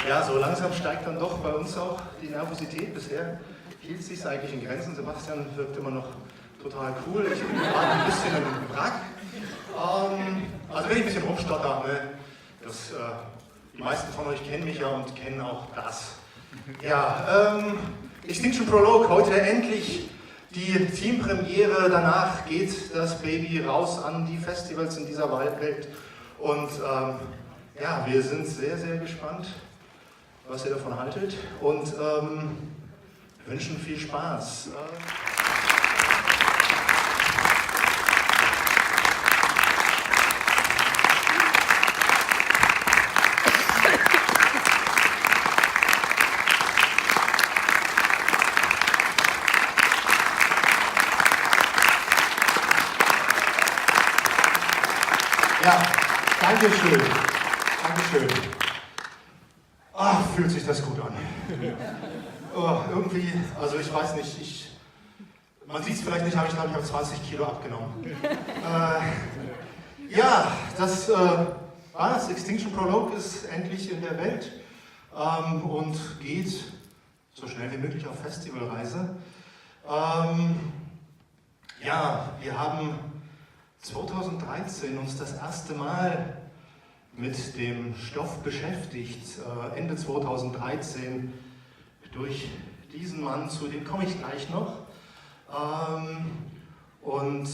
Ja, so langsam steigt dann doch bei uns auch die Nervosität. Bisher hielt es sich eigentlich in Grenzen. Sebastian wirkt immer noch total cool. Ich bin gerade ein bisschen im Wrack. Also wenn ich ein bisschen rumstotter, ne, die meisten von euch kennen mich ja und kennen auch das. Ja, Extinction Prologue, heute endlich die Teampremiere. Danach geht das Baby raus an die Festivals in dieser Welt. Und ja, wir sind sehr, sehr gespannt, was ihr davon haltet und wünschen viel Spaß. Ja, Dankeschön. Dankeschön. Ach, fühlt sich das gut an. Oh, irgendwie, also ich weiß nicht, man sieht es vielleicht nicht, aber ich glaube, ich habe 20 Kilo abgenommen. Ja, das war das. Extinction Prologue ist endlich in der Welt und geht so schnell wie möglich auf Festivalreise. Ja, wir haben 2013 uns das erste Mal mit dem Stoff beschäftigt, Ende 2013 durch diesen Mann, zu dem komme ich gleich noch. Und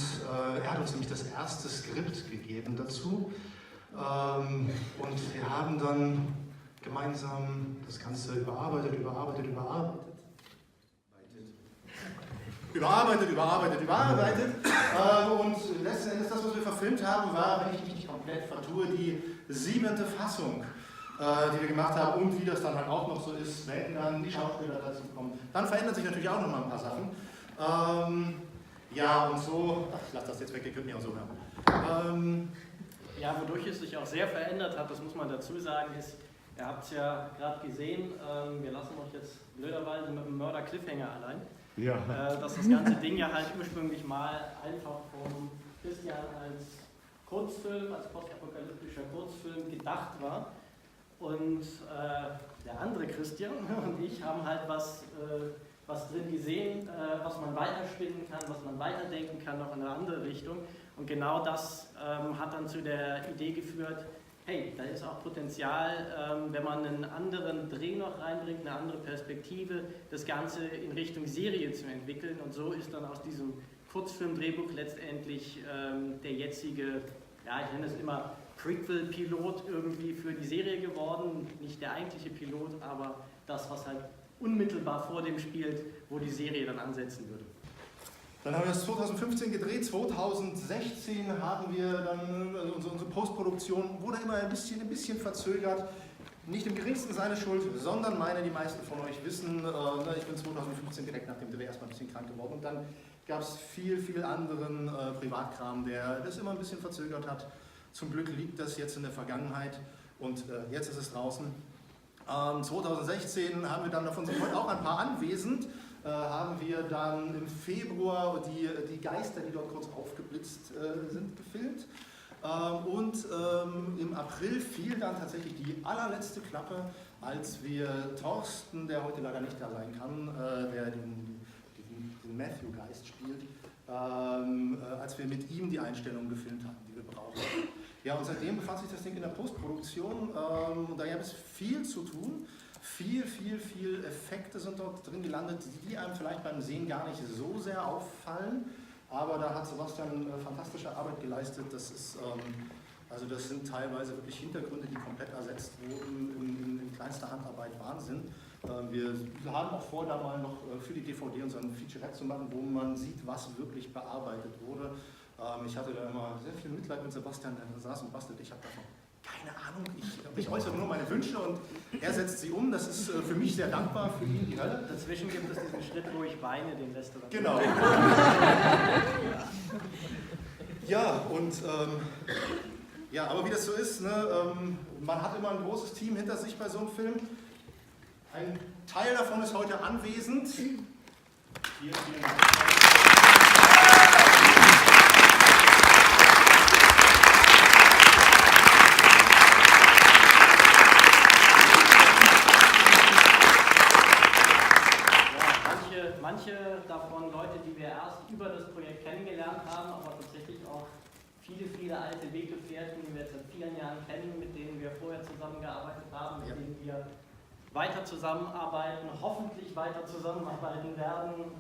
er hat uns nämlich das erste Skript gegeben dazu. Und wir haben dann gemeinsam das Ganze überarbeitet. Und letzten Endes das, was wir verfilmt haben, war, wenn ich mich nicht komplett vertue, die 7. Fassung, die wir gemacht haben. Und wie das dann halt auch noch so ist, wenn dann die Schauspieler dazu kommen. Dann verändert sich natürlich auch noch mal ein paar Sachen. Ja, und so, ach, ich lasse das jetzt weg, ihr könnt mich auch so hören. Ja, wodurch es sich auch sehr verändert hat, das muss man dazu sagen, ist, ihr habt es ja gerade gesehen, wir lassen euch jetzt blöderweise mit dem Mörder Cliffhanger allein. Ja. Dass das ganze Ding ja halt ursprünglich mal einfach vom Christian als Kurzfilm, als postapokalyptischer Kurzfilm gedacht war. Und der andere Christian und ich haben halt was drin gesehen, was man weiterspinnen kann, was man weiterdenken kann, noch in eine andere Richtung. Und genau das hat dann zu der Idee geführt, hey, da ist auch Potenzial, wenn man einen anderen Dreh noch reinbringt, eine andere Perspektive, das Ganze in Richtung Serie zu entwickeln. Und so ist dann aus diesem Kurzfilm-Drehbuch letztendlich der jetzige, ja, ich nenne es immer Prequel-Pilot irgendwie für die Serie geworden. Nicht der eigentliche Pilot, aber das, was halt unmittelbar vor dem spielt, wo die Serie dann ansetzen würde. Dann haben wir das 2015 gedreht, 2016 haben wir dann, also unsere Postproduktion wurde immer ein bisschen verzögert. Nicht im geringsten seine Schuld, sondern meine, die meisten von euch wissen, ich bin 2015 direkt nach dem Dreh erstmal ein bisschen krank geworden und dann gab es viel anderen Privatkram, der das immer ein bisschen verzögert hat. Zum Glück liegt das jetzt in der Vergangenheit und jetzt ist es draußen. 2016 haben wir dann, davon sind heute auch ein paar anwesend, haben wir dann im Februar die Geister, die dort kurz aufgeblitzt sind, gefilmt. Und im April fiel dann tatsächlich die allerletzte Klappe, als wir Thorsten, der heute leider nicht da sein kann, der den Matthew-Geist spielt, als wir mit ihm die Einstellungen gefilmt hatten, die wir brauchen. Ja, und seitdem befand sich das Ding in der Postproduktion und da gab es viel zu tun. Viel Effekte sind dort drin gelandet, die einem vielleicht beim Sehen gar nicht so sehr auffallen. Aber da hat Sebastian fantastische Arbeit geleistet. Das ist, also das sind teilweise wirklich Hintergründe, die komplett ersetzt wurden in kleinster Handarbeit. Wahnsinn. Wir haben auch vor, da mal noch für die DVD unseren Featurette zu machen, wo man sieht, was wirklich bearbeitet wurde. Ich hatte da immer sehr viel Mitleid mit Sebastian, der saß und bastelt. Ich habe davon keine Ahnung, ich äußere nur meine Wünsche und er setzt sie um. Das ist für mich sehr dankbar, für ihn die Hölle. Dazwischen gibt es diesen Schritt, wo ich weine, den lässt du dann. Genau. Ja, und ja, aber wie das so ist, ne, man hat immer ein großes Team hinter sich bei so einem Film. Ein Teil davon ist heute anwesend. Vielen Dank. über das Projekt kennengelernt haben, aber tatsächlich auch viele alte Weggefährten, die wir jetzt seit vielen Jahren kennen, mit denen wir vorher zusammengearbeitet haben, mit denen wir weiter zusammenarbeiten, hoffentlich weiter zusammenarbeiten werden.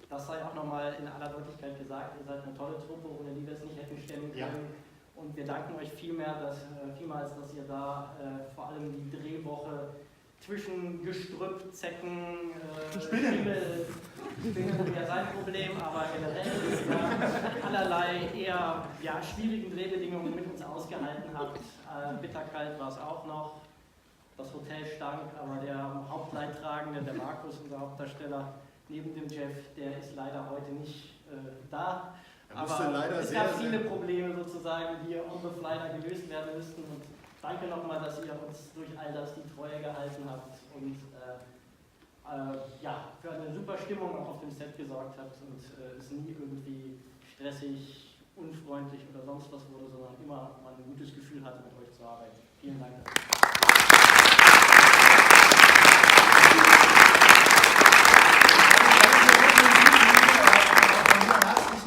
Das sei auch nochmal in aller Deutlichkeit gesagt, ihr seid eine tolle Truppe, ohne die wir es nicht hätten stemmen können. Ja. Und wir danken euch vielmals, dass ihr da vor allem die Drehwoche zwischen Gestrüpp, Zecken, Schimmel, ja sein Problem, aber generell allerlei eher schwierigen Drehbedingungen mit uns ausgehalten habt. Bitterkalt war es auch noch. Das Hotel stank, aber der Hauptleidtragende, der Markus, unser Hauptdarsteller, neben dem Jeff, der ist leider heute nicht da. Aber es gab viele Probleme sozusagen, die on the fly da gelöst werden müssten. Und danke nochmal, dass ihr uns durch all das die Treue gehalten habt und für eine super Stimmung auch auf dem Set gesorgt habt und es nie irgendwie stressig, unfreundlich oder sonst was wurde, sondern immer man ein gutes Gefühl hatte, mit euch zu arbeiten. Vielen Dank dafür.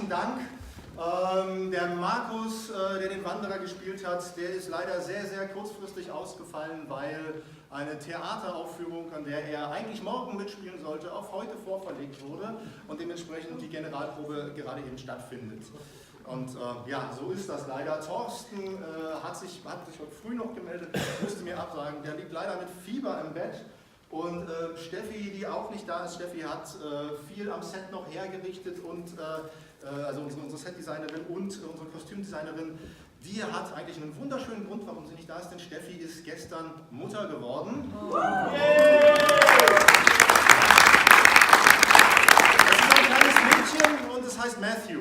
Dank. Der Markus, der den Wanderer gespielt hat, der ist leider sehr kurzfristig ausgefallen, weil eine Theateraufführung, an der er eigentlich morgen mitspielen sollte, auf heute vorverlegt wurde und dementsprechend die Generalprobe gerade eben stattfindet. Und so ist das leider. Thorsten hat sich heute früh noch gemeldet, musste mir absagen, der liegt leider mit Fieber im Bett. Und Steffi, die auch nicht da ist, Steffi hat viel am Set noch hergerichtet und also unsere Setdesignerin und unsere Kostümdesignerin, die hat eigentlich einen wunderschönen Grund, warum sie nicht da ist, denn Steffi ist gestern Mutter geworden. Oh. Yeah. Das ist ein kleines Mädchen und es heißt Matthew.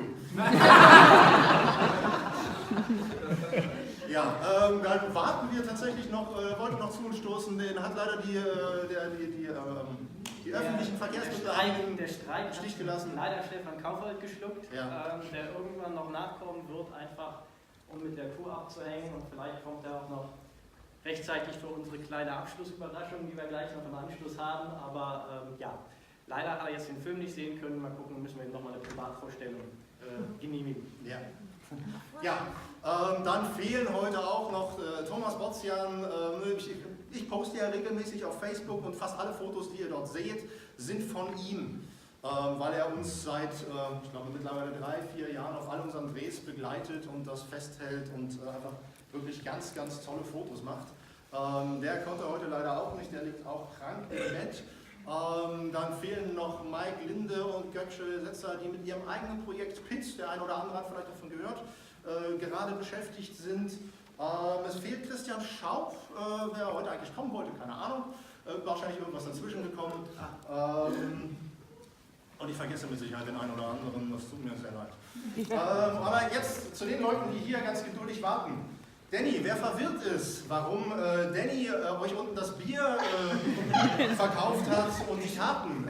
Dann warten wir tatsächlich noch, wollten noch zu uns stoßen, den hat leider die öffentlichen Verkehrsmittel der Streik im Stich gelassen. Leider Stefan Kaufhold geschluckt, der irgendwann noch nachkommen wird, einfach um mit der Kuh abzuhängen und vielleicht kommt er auch noch rechtzeitig für unsere kleine Abschlussüberraschung, die wir gleich noch im Anschluss haben, aber leider hat er jetzt den Film nicht sehen können, mal gucken, müssen wir ihm nochmal eine Privatvorstellung genehmigen. Dann fehlen heute auch noch Thomas Botzian. Ich poste ja regelmäßig auf Facebook und fast alle Fotos, die ihr dort seht, sind von ihm, weil er uns seit, ich glaube, mittlerweile 3-4 Jahren auf all unseren Drehs begleitet und das festhält und einfach wirklich ganz tolle Fotos macht. Der konnte heute leider auch nicht, der liegt auch krank im Bett. Dann fehlen noch Mike Linde und Gökçe Setzer, die mit ihrem eigenen Projekt Pit, der ein oder andere hat vielleicht davon gehört, gerade beschäftigt sind. Es fehlt Christian Schaub, wer heute eigentlich kommen wollte, keine Ahnung. Wahrscheinlich irgendwas dazwischen gekommen. Und ich vergesse mit Sicherheit den einen oder anderen, das tut mir sehr leid. Aber jetzt zu den Leuten, die hier ganz geduldig warten. Danny, wer verwirrt ist, warum Danny euch unten das Bier verkauft hat und die Karten.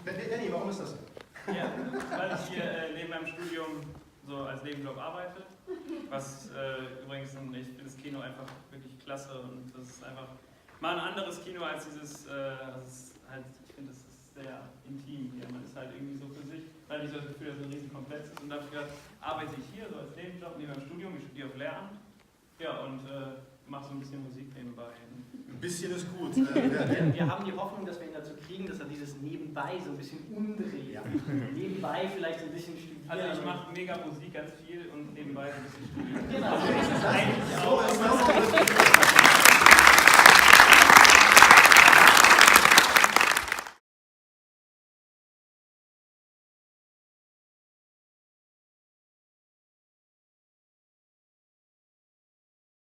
Danny, warum ist das? Ja, weil ich hier neben meinem Studium so als Nebenjob arbeite, was übrigens, ich finde das Kino einfach wirklich klasse und das ist einfach mal ein anderes Kino als dieses, ich finde das ist sehr intim hier, man ist halt irgendwie so für sich, weil ich so das Gefühl, dass es ein riesen Komplex ist und dafür arbeite ich hier so als Nebenjob neben meinem Studium, ich studiere auf Lehramt. Ja, und mache so ein bisschen Musik nebenbei. Ein bisschen ist gut. Wir haben die Hoffnung, dass wir ihn dazu kriegen, dass er dieses Nebenbei so ein bisschen umdreht. Ja. Nebenbei vielleicht so ein bisschen studieren. Also ich mache mega Musik ganz viel und nebenbei ein bisschen studieren. Genau. Das ist eigentlich auch.